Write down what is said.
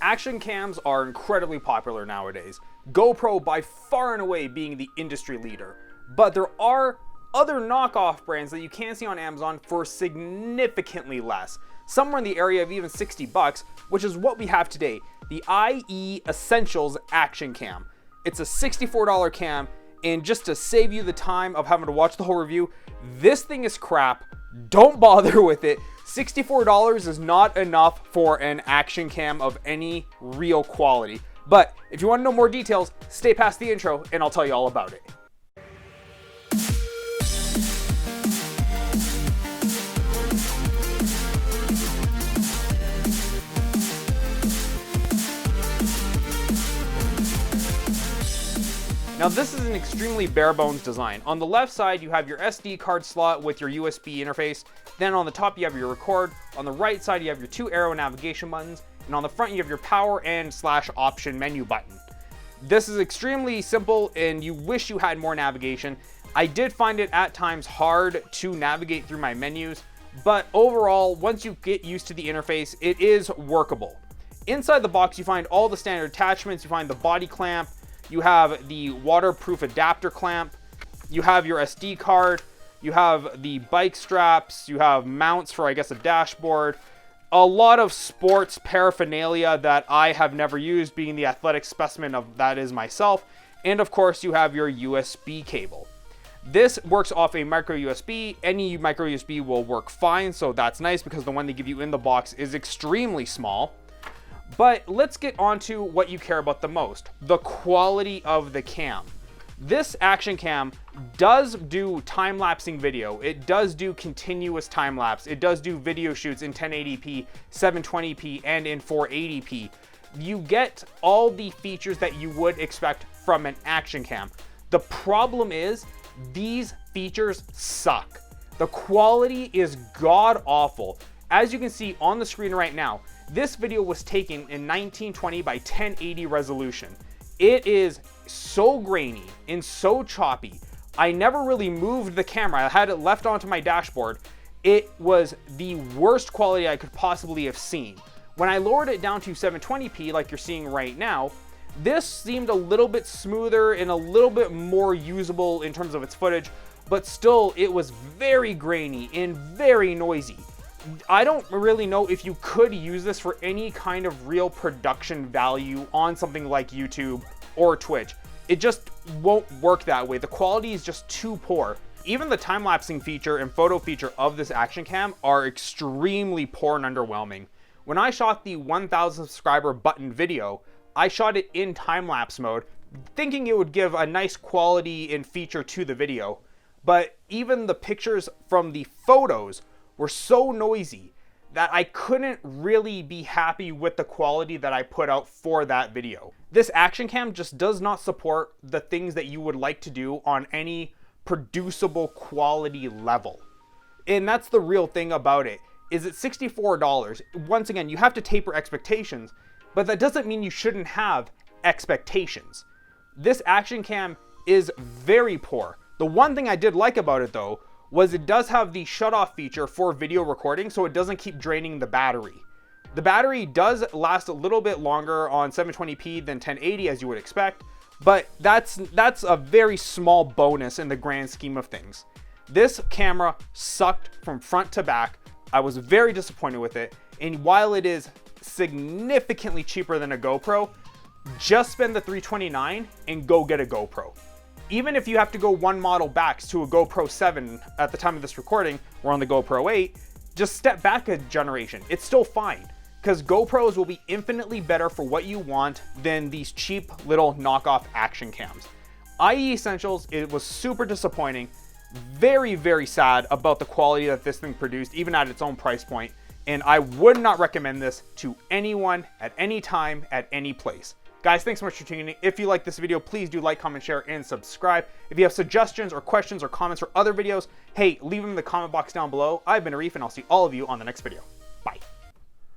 Action cams are incredibly popular nowadays, GoPro by far and away being the industry leader. But there are other knockoff brands that you can see on Amazon for significantly less, somewhere in the area of even 60 bucks, which is what we have today, the IEessentials Action Cam. It's a $64 cam, and just to save you the time of having to watch the whole review, this thing is crap. Don't bother with it. $64 is not enough for an action cam of any real quality. But if you want to know more details, stay past the intro and I'll tell you all about it. Now this is an extremely bare bones design. On the left side you have your SD card slot with your USB interface, then on the top you have your record, on the right side you have your 2 arrow navigation buttons, and on the front you have your power and / option menu button. This is extremely simple and you wish you had more navigation. I did find it at times hard to navigate through my menus, but overall once you get used to the interface it is workable. Inside the box you find all the standard attachments. You find the body clamp, you have the waterproof adapter clamp, you have your SD card, you have the bike straps, you have mounts for I guess a dashboard, a lot of sports paraphernalia that I have never used, being the athletic specimen of that is myself, and of course you have your USB cable. This works off a micro USB. Any micro USB will work fine, so that's nice because the one they give you in the box is extremely small. But let's get on to what you care about the most, the quality of the cam. This action cam does do time-lapsing video. It does do continuous time-lapse. It does do video shoots in 1080p, 720p, and in 480p. You get all the features that you would expect from an action cam. The problem is these features suck. The quality is god-awful. As you can see on the screen right now, this video was taken in 1920 by 1080 resolution. It is so grainy and so choppy. I never really moved the camera. I had it left onto my dashboard. It was the worst quality I could possibly have seen. When I lowered it down to 720p like you're seeing right now, this seemed a little bit smoother and a little bit more usable in terms of its footage, but still it was very grainy and very noisy. I don't really know if you could use this for any kind of real production value on something like YouTube or Twitch. It just won't work that way. The quality is just too poor. Even the time-lapsing feature and photo feature of this action cam are extremely poor and underwhelming. When I shot the 1,000 subscriber button video, I shot it in time-lapse mode, thinking it would give a nice quality and feature to the video. But even the pictures from the photos were so noisy that I couldn't really be happy with the quality that I put out for that video. This action cam just does not support the things that you would like to do on any producible quality level. And that's the real thing about it, is it's $64. Once again, you have to taper expectations, but that doesn't mean you shouldn't have expectations. This action cam is very poor. The one thing I did like about it though was it does have the shut-off feature for video recording, so it doesn't keep draining the battery. The battery does last a little bit longer on 720p than 1080 as you would expect, but that's a very small bonus in the grand scheme of things. This camera sucked from front to back. I was very disappointed with it, and while it is significantly cheaper than a GoPro, just spend the $329 and go get a GoPro. Even if you have to go one model back to a GoPro 7 at the time of this recording, we're on the GoPro 8, just step back a generation. It's still fine, because GoPros will be infinitely better for what you want than these cheap little knockoff action cams. IEessentials, it was super disappointing, very, very sad about the quality that this thing produced, even at its own price point, and I would not recommend this to anyone at any time, at any place. Guys, thanks so much for tuning in. If you like this video, please do like, comment, share, and subscribe. If you have suggestions or questions or comments for other videos, hey, leave them in the comment box down below. I've been Arif, and I'll see all of you on the next video.